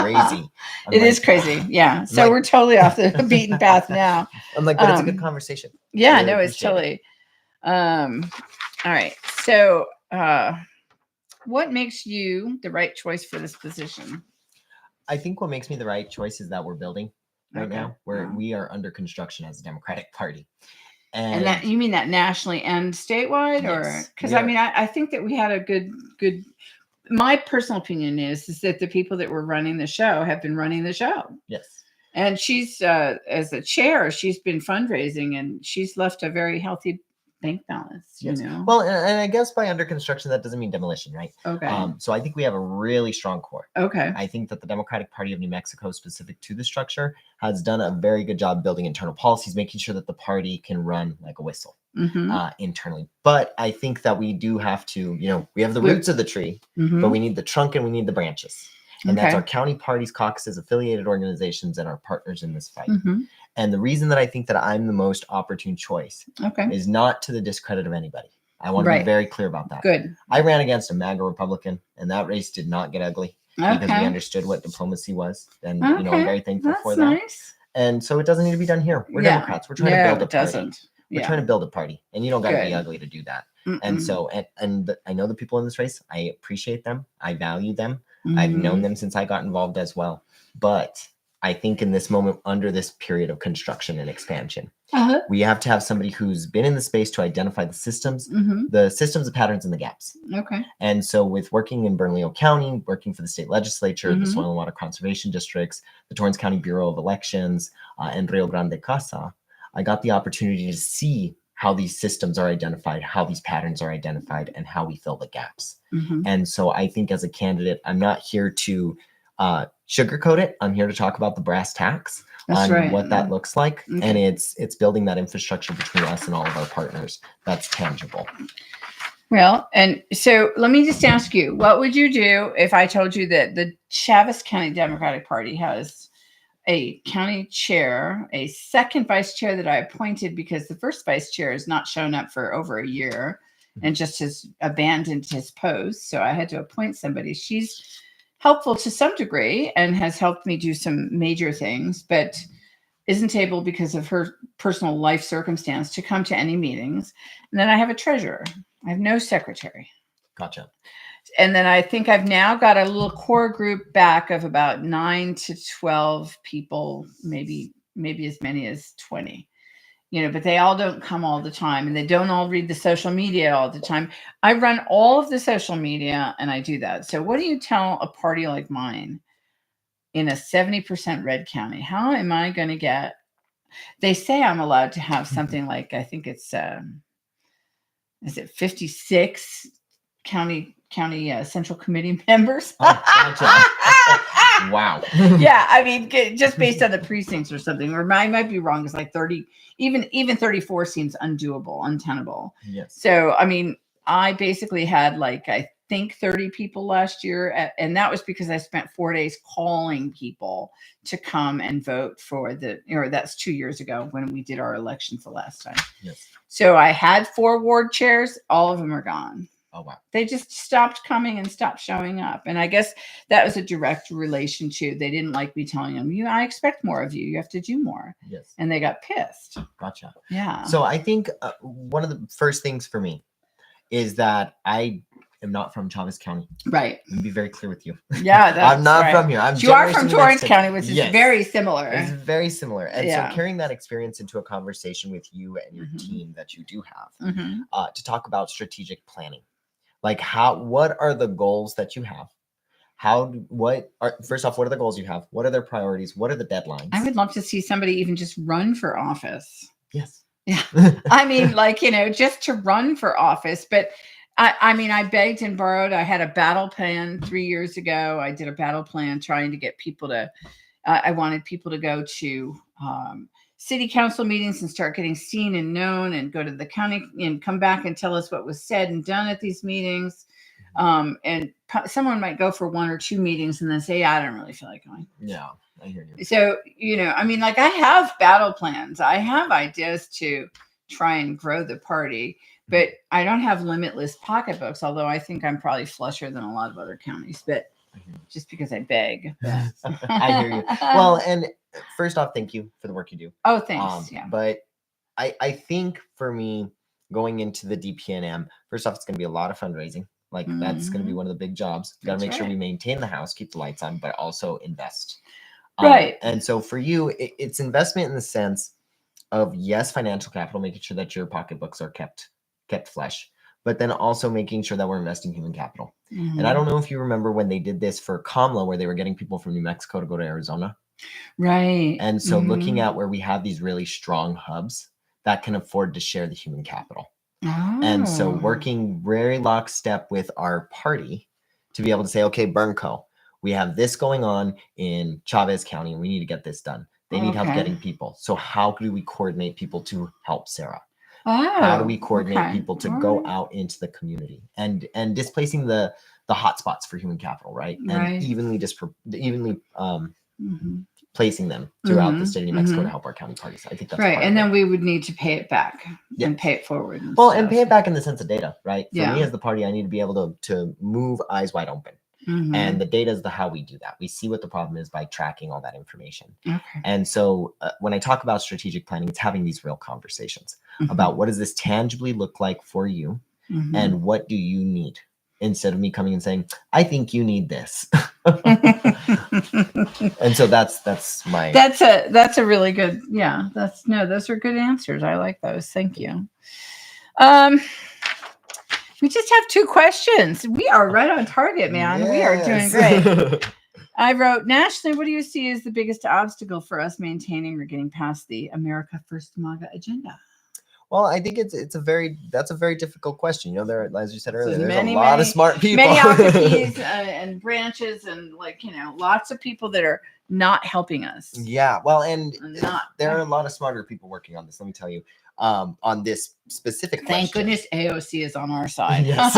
crazy. It is crazy. Yeah. So like, we're totally off the beaten path now. I'm like, but it's a good conversation. Yeah, really no, it's totally. All right. So what makes you the right choice for this position? I think what makes me the right choice is that we're building right now, where Wow. we are under construction as a Democratic Party. And that, you mean that nationally and statewide? Yes, or because I mean, I think that we had a good my personal opinion is that the people that were running the show have been running the show. Yes. And she's as a chair, she's been fundraising, and she's left a very healthy bank balance. Yes. You know. Well, and I guess by under construction, that doesn't mean demolition, right? Okay. So I think we have a really strong core. Okay. I think that the Democratic Party of New Mexico, specific to the structure, has done a very good job building internal policies, making sure that the party can run like a whistle internally. But I think that we do have to, we have the roots of the tree, but we need the trunk and we need the branches. And that's our county parties, caucuses, affiliated organizations, and our partners in this fight. And the reason that I think that I'm the most opportune choice is not to the discredit of anybody. I want to be very clear about that. Good. I ran against a MAGA Republican, and that race did not get ugly because we understood what diplomacy was. And, I'm very thankful for that. Nice. And so it doesn't need to be done here. We're Democrats. We're trying to build a party. We're trying to build a party, and you don't got to be ugly to do that. And so, and I know the people in this race. I appreciate them. I value them. I've known them since I got involved as well. But I think in this moment, under this period of construction and expansion, we have to have somebody who's been in the space to identify the systems, the patterns, and the gaps. Okay. And so with working in Bernalillo County, working for the state legislature, the Soil and Water Conservation Districts, the Torrance County Bureau of Elections, and Rio Grande Casa, I got the opportunity to see how these systems are identified, how these patterns are identified, and how we fill the gaps. And so I think as a candidate, I'm not here to sugarcoat it. I'm here to talk about the brass tacks on what that looks like. And it's building that infrastructure between us and all of our partners that's tangible. Well, and so let me just ask you, what would you do if I told you that the Chaves County Democratic Party has a county chair, a second vice chair that I appointed because the first vice chair has not shown up for over a year and just has abandoned his post. So I had to appoint somebody. She's helpful to some degree and has helped me do some major things, but isn't able, because of her personal life circumstance, to come to any meetings. And then I have a treasurer. I have no secretary. Gotcha. And then I think I've now got a little core group back of about 9 to 12 people, maybe as many as 20, but they all don't come all the time, and they don't all read the social media all the time. I run all of the social media, and I do that. So what do you tell a party like mine in a 70% red county? How am I going to get, they say I'm allowed to have something like, I think it's, is it 56 county central committee members? Oh, gotcha. Wow. Yeah, I mean, just based on the precincts or something, or I might be wrong. It's like 30, even 34 seems undoable, untenable. Yes. So, I mean, I basically had I think 30 people last year, and that was because I spent 4 days calling people to come and vote for that's 2 years ago when we did our elections the last time. Yes. So I had 4 ward chairs. All of them are gone. Oh, wow. They just stopped coming and stopped showing up. And I guess that was a direct relation to, they didn't like me telling them, I expect more of you. You have to do more. Yes. And they got pissed. Gotcha. Yeah. So I think one of the first things for me is that I am not from Chaves County. Right. Let me be very clear with you. Yeah. That's I'm not from here. You are from Torrance County, which is very similar. It's very similar. And so carrying that experience into a conversation with you and your team that you do have to talk about strategic planning. Like what are the goals that you have? First off, what are the goals you have? What are their priorities? What are the deadlines? I would love to see somebody even just run for office. Yes. Yeah. I mean, just to run for office. But I mean, I begged and borrowed. I had a battle plan 3 years ago. I did a battle plan trying to get people to, I wanted people to go to city council meetings and start getting seen and known, and go to the county and come back and tell us what was said and done at these meetings. And someone might go for 1 or 2 meetings and then say, yeah, I don't really feel like going. Yeah, I hear you. So, I mean, like I have battle plans. I have ideas to try and grow the party, but I don't have limitless pocketbooks, although I think I'm probably flusher than a lot of other counties, but just because I beg. I hear you. Well, and first off, thank you for the work you do. Oh, thanks. Yeah. But I think for me, going into the DPNM, first off, it's going to be a lot of fundraising. Like that's going to be one of the big jobs. Got to make sure we maintain the house, keep the lights on, but also invest. Right. And so for you, it's investment in the sense of, yes, financial capital, making sure that your pocketbooks are kept flush, but then also making sure that we're investing human capital. And I don't know if you remember when they did this for Kamla, where they were getting people from New Mexico to go to Arizona. Right. And so looking at where we have these really strong hubs that can afford to share the human capital. Oh. And so working very lockstep with our party to be able to say, okay, Burnco, we have this going on in Chavez County and we need to get this done. They need help getting people. So how do we coordinate people to help Sarah? How do we coordinate people to go out into the community and displacing the hot spots for human capital, right? And evenly placing them throughout the state of New Mexico to help our county parties. I think that's right. And then we would need to pay it back and pay it forward. And pay it back in the sense of data, right? For me as the party, I need to be able to move eyes wide open. And the data is how we do that. We see what the problem is by tracking all that information. And so when I talk about strategic planning, it's having these real conversations about what does this tangibly look like for you and what do you need, instead of me coming and saying, I think you need this. And so that's a really good, those are good answers. I like those. Thank you. We just have 2 questions. We are right on target, man. Yes. We are doing great. I wrote, nationally, what do you see as the biggest obstacle for us maintaining or getting past the America First MAGA agenda? Well, I think that's a very difficult question. There, as you said earlier, there's a lot of smart people. Many ocracies and branches and lots of people that are not helping us. Yeah, well, and there are a lot of smarter people working on this. Let me tell you. On this specific question. Thank goodness AOC is on our side. Yes.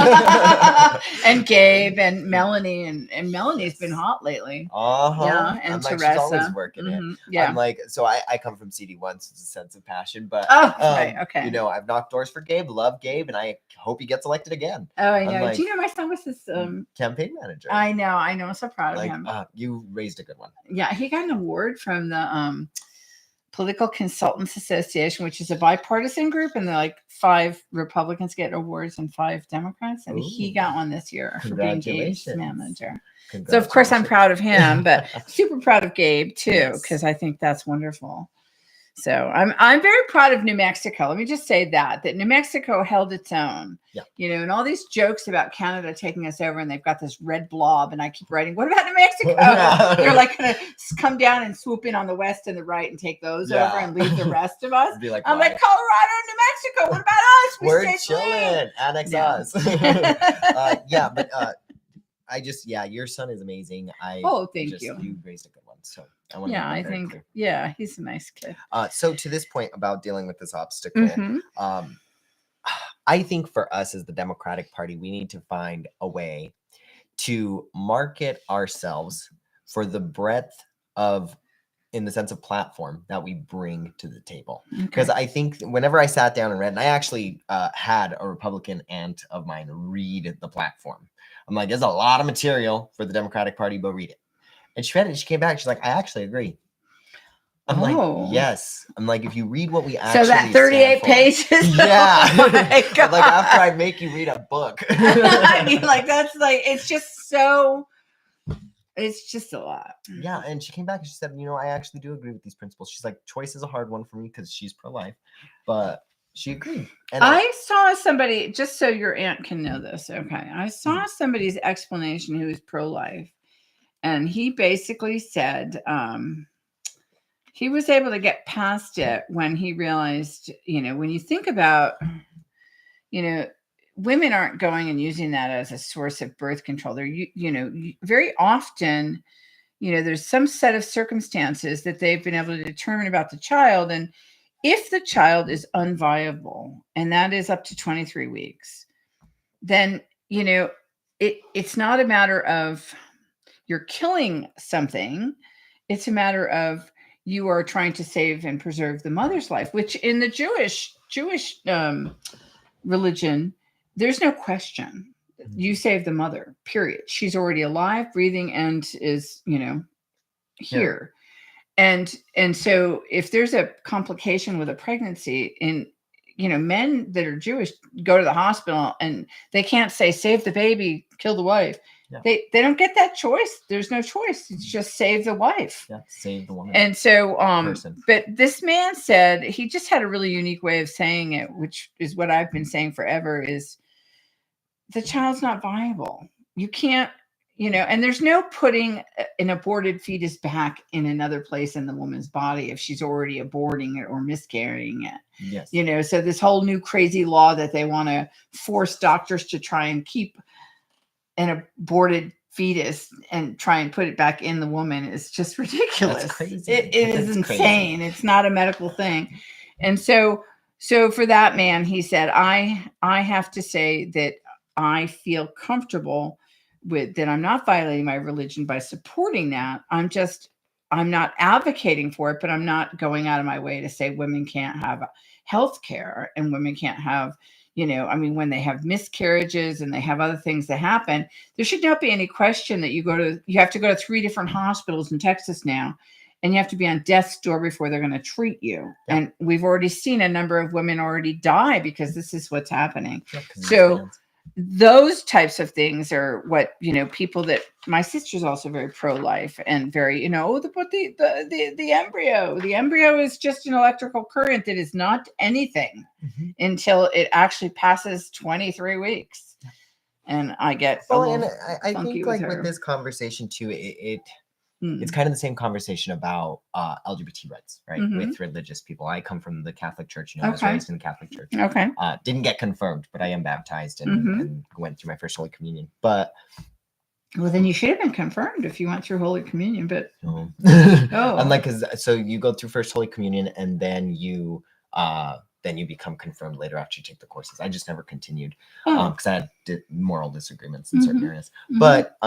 And Gabe and Melanie and Melanie's been hot lately. Yeah, and Teresa. She's always working it. Yeah. I'm like, so I come from CD1, so it's a sense of passion. But right, okay. I've knocked doors for Gabe, love Gabe, and I hope he gets elected again. Oh, I know. Do you know my son was his campaign manager? I know. I'm so proud of him. You raised a good one. Yeah, he got an award from the Political Consultants Association, which is a bipartisan group, and they're 5 Republicans get awards and 5 Democrats, and he got one this year for being Gabe's manager. So of course I'm proud of him, but super proud of Gabe too, because I think that's wonderful. So I'm very proud of New Mexico. Let me just say that New Mexico held its own. Yeah. And all these jokes about Canada taking us over, and they've got this red blob, and I keep writing, what about New Mexico? They're going to come down and swoop in on the west and the right and take those over and leave the rest of us. I'm like, Colorado, New Mexico, what about us? We're chilling. Annex us. But your son is amazing. Thank you. You raised a good one. So I think he's a nice kid. So to this point about dealing with this obstacle, I think for us as the Democratic Party, we need to find a way to market ourselves for the breadth of, in the sense of platform, that we bring to the table. Because I think whenever I sat down and read, and I actually had a Republican aunt of mine read the platform. I'm like, there's a lot of material for the Democratic Party, but read it. And she read it, and she came back, she's like, I actually agree. I'm like, yes. I'm like, if you read what we actually so that 38 pages. Yeah. Oh my God. Like after I make you read a book. I mean, it's just so. It's just a lot. Yeah, and she came back and she said, I actually do agree with these principles. She's like, choice is a hard one for me because she's pro-life, but she agreed. And I saw somebody, just so your aunt can know this, okay? I saw somebody's explanation who is pro-life, and he basically said he was able to get past it when he realized, when you think about, women aren't going and using that as a source of birth control. They're, very often, there's some set of circumstances that they've been able to determine about the child. And if the child is unviable, and that is up to 23 weeks, then, it's not a matter of you're killing something. It's a matter of you are trying to save and preserve the mother's life, which in the Jewish religion, there's no question. You save the mother, period. She's already alive, breathing, and is, here. And so if there's a complication with a pregnancy, men that are Jewish go to the hospital and they can't say save the baby, kill the wife. Yeah. They don't get that choice. There's no choice. It's just save the wife. Yeah, save the woman. And so Person. but this man said, he just had a really unique way of saying it, which is what I've been saying forever, is the child's not viable. You can't, and there's no putting an aborted fetus back in another place in the woman's body if she's already aborting it or miscarrying it. Yes. So this whole new crazy law that they want to force doctors to try and keep an aborted fetus and try and put it back in the woman is just ridiculous. That's crazy. It is insane. Crazy. It's not a medical thing. And so for that man, he said, I have to say that I feel comfortable with that. I'm not violating my religion by supporting that. I'm not advocating for it, but I'm not going out of my way to say women can't have health care and women can't have, when they have miscarriages and they have other things that happen, there should not be any question that you have to go to 3 different hospitals in Texas now, and you have to be on death's door before they're going to treat you. Yeah. And we've already seen a number of women already die because this is what's happening. Yeah, so those types of things are what, people that my sister's also very pro-life and very, the embryo is just an electrical current that is not anything until it actually passes 23 weeks. And I get, and I think like with this conversation too, it's kind of the same conversation about LGBT rights, right? With religious people. I come from the Catholic Church. I was raised in the Catholic Church. Okay. Didn't get confirmed, but I am baptized and went through my first Holy Communion. But well, then you should have been confirmed if you went through Holy Communion. But I'm so you go through first Holy Communion and then you become confirmed later after you take the courses. I just never continued because I had moral disagreements in certain areas. But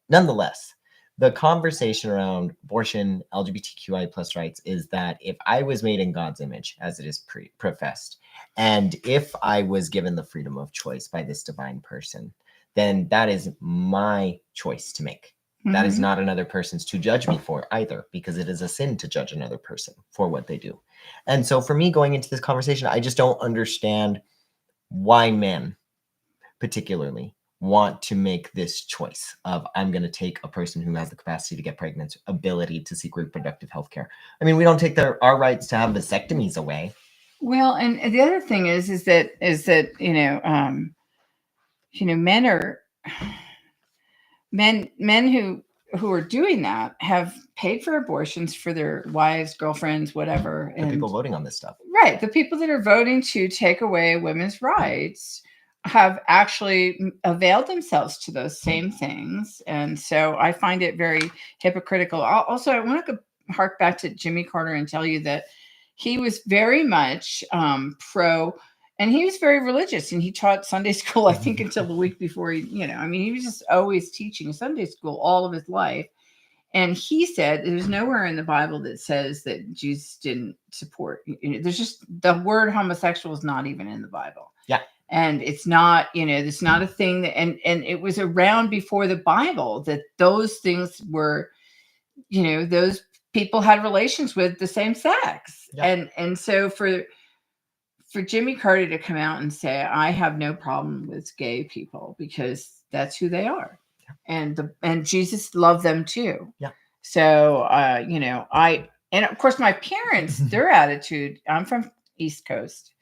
nonetheless, the conversation around abortion, LGBTQI plus rights is that if I was made in God's image, as it is professed, and if I was given the freedom of choice by this divine person, then that is my choice to make. That is not another person's to judge me for either, because it is a sin to judge another person for what they do. And so for me going into this conversation, I just don't understand why men particularly want to make this choice of I'm going to take a person who has the capacity to get pregnant, ability to seek reproductive health care. I mean, we don't take our rights to have vasectomies away. Well, and the other thing is that men who are doing that have paid for abortions for their wives, girlfriends, whatever. The people voting on this stuff. Right. The people that are voting to take away women's rights have actually availed themselves to those same things. And so I find it very hypocritical. Also, I want to hark back to Jimmy Carter and tell you that he was very much pro, and he was very religious, and he taught Sunday school, I think, until the week before he was just always teaching Sunday school all of his life. And he said there's nowhere in the Bible that says that Jesus didn't support. There's just the word homosexual is not even in the Bible. Yeah. And it's not, it's not a thing that, and it was around before the Bible that those things were, those people had relations with the same sex. Yeah. And so for Jimmy Carter to come out and say, I have no problem with gay people because that's who they are. Yeah. And Jesus loved them too. Yeah. So, and of course my parents, their attitude, I'm from East Coast,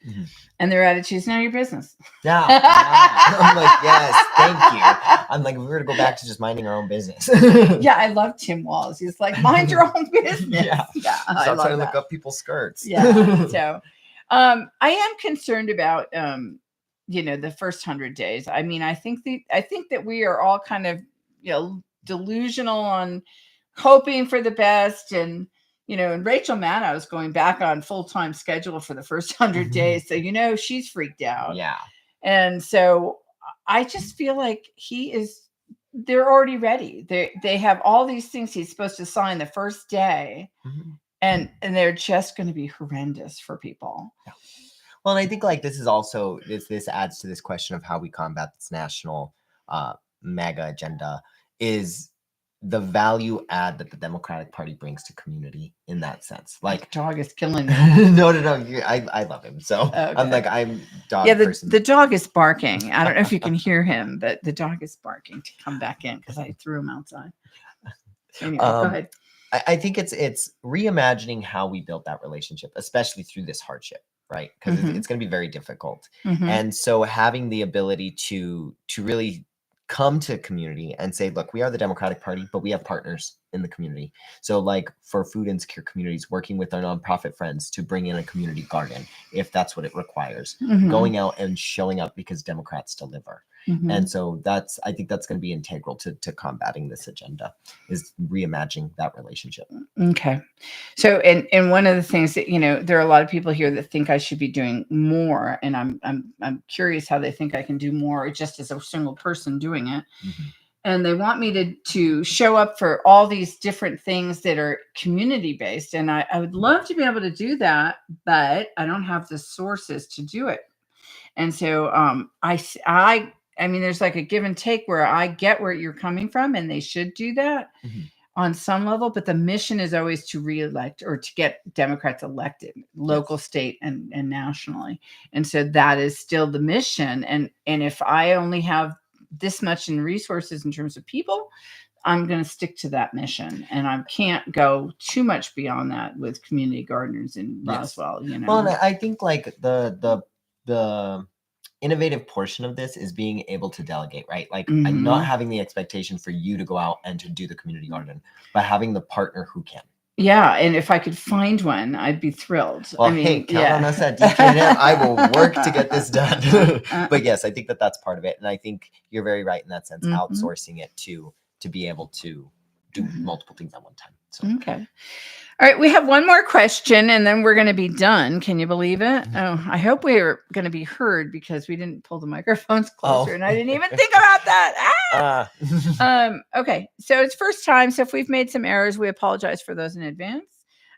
and their attitude is none of your business. Yeah. I'm like, yes, thank you. I'm like, we were to go back to just minding our own business. Yeah, I love Tim Walz. He's like, mind your own business. Yeah. Stop trying to look up people's skirts. Yeah. So, I am concerned about, the first 100 days. I mean, I think that we are all kind of, delusional on hoping for the best. And, and Rachel Maddow is going back on full-time schedule for the first 100 days. So, she's freaked out. Yeah. And so I just feel like they're already ready. They have all these things he's supposed to sign the first day, and they're just going to be horrendous for people. Yeah. Well, and I think like this is also this adds to this question of how we combat this national mega agenda is the value add that the Democratic Party brings to community in that sense. Like dog is killing me. no. I love him. So Okay. I'm dog person. The dog is barking. I don't know if you can hear him, but the dog is barking to come back in because I threw him outside. Anyway, go ahead. I think it's reimagining how we built that relationship, especially through this hardship, right? Because it's going to be very difficult. And so having the ability to really come to community and say, look, we are the Democratic Party, but we have partners in the community. So like for food insecure communities, working with our nonprofit friends to bring in a community garden, if that's what it requires, going out and showing up because Democrats deliver. And so I think that's going to be integral to combating this agenda, is reimagining that relationship. Okay. So, and one of the things that, there are a lot of people here that think I should be doing more, and I'm curious how they think I can do more just as a single person doing it. And they want me to show up for all these different things that are community based. And I would love to be able to do that, but I don't have the sources to do it. And so I mean, there's like a give and take where I get where you're coming from, and they should do that on some level. But the mission is always to reelect or to get Democrats elected, local, state, and nationally. And so that is still the mission. And if I only have this much in resources in terms of people, I'm going to stick to that mission, and I can't go too much beyond that with community gardeners in Roswell. Well, and I think like the innovative portion of this is being able to delegate, right? Like I'm not having the expectation for you to go out and to do the community garden, but having the partner who can. Yeah, and if I could find one, I'd be thrilled. Well, hey, count on us at DPNM. I will work to get this done. But yes, I think that's part of it, and I think you're very right in that sense. Outsourcing it to be able to do multiple things at one time. So okay. All right, we have one more question, and then we're going to be done. Can you believe it? Oh, I hope we're going to be heard because we didn't pull the microphones closer, and I didn't even think about that. Okay, so it's first time. So if we've made some errors, we apologize for those in advance.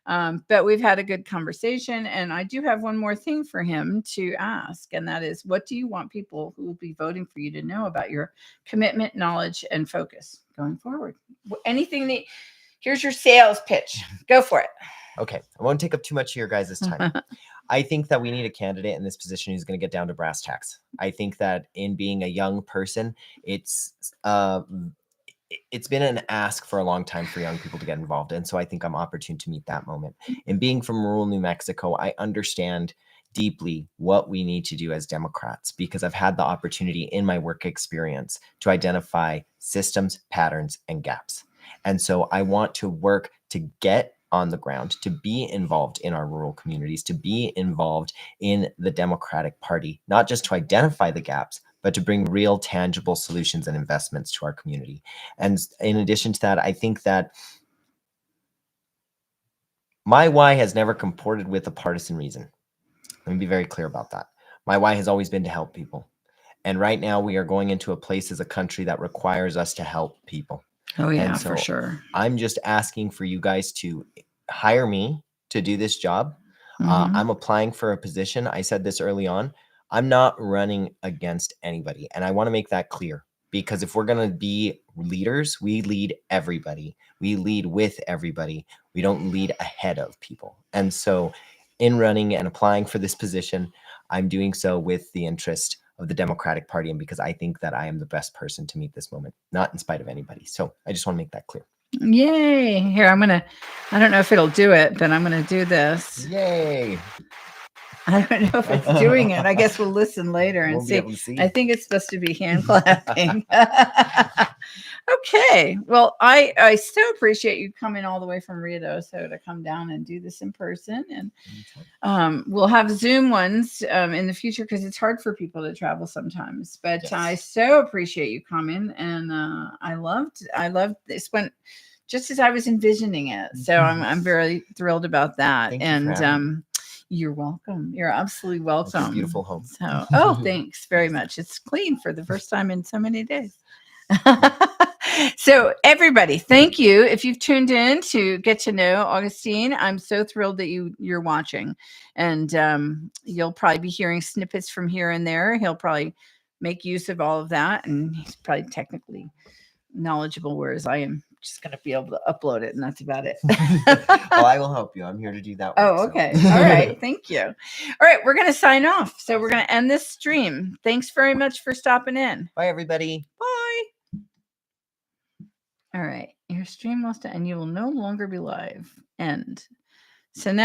But we've had a good conversation, and I do have one more thing for him to ask, and that is, what do you want people who will be voting for you to know about your commitment, knowledge, and focus going forward? Anything that... Here's your sales pitch. Go for it. Okay. I won't take up too much of your guys' time. I think that we need a candidate in this position who's going to get down to brass tacks. I think that in being a young person, it's been an ask for a long time for young people to get involved. And so I think I'm opportune to meet that moment. And being from rural New Mexico, I understand deeply what we need to do as Democrats, because I've had the opportunity in my work experience to identify systems, patterns, and gaps. And so I want to work to get on the ground, to be involved in our rural communities, to be involved in the Democratic Party, not just to identify the gaps, but to bring real tangible solutions and investments to our community. And in addition to that, I think that my why has never comported with a partisan reason. Let me be very clear about that. My why has always been to help people. And right now we are going into a place as a country that requires us to help people. Oh, yeah, so for sure. I'm just asking for you guys to hire me to do this job. I'm applying for a position. I said this early on. I'm not running against anybody. And I want to make that clear, because if we're going to be leaders, we lead everybody. We lead with everybody. We don't lead ahead of people. And so in running and applying for this position, I'm doing so with the interest of the Democratic Party, and because I think that I am the best person to meet this moment, not in spite of anybody. So I just want to make that clear. Yay. Here, I don't know if it'll do it, but I'm going to do this. Yay. I don't know if it's doing it. I guess we'll listen later and see. I think it's supposed to be hand clapping. Okay. Well, I so appreciate you coming all the way from Rio Doso to come down and do this in person. And we'll have Zoom ones in the future, because it's hard for people to travel sometimes. But yes, I so appreciate you coming. And I loved this. Went just as I was envisioning it. So I'm very thrilled about that. And You're welcome. You're absolutely It's welcome. a beautiful home. So, oh, thanks very much. It's clean for the first time in so many days. So, everybody, thank you. If you've tuned in to get to know Augustine, I'm so thrilled that you're watching, and you'll probably be hearing snippets from here and there. He'll probably make use of all of that, and he's probably technically knowledgeable, whereas I am just going to be able to upload it, and that's about it. Well, I will help you. I'm here to do that work. Oh, okay. All right. Thank you. All right. We're going to sign off. So we're going to end this stream. Thanks very much for stopping in. Bye, everybody. Bye. All right. Your stream must end. You will no longer be live. End. So now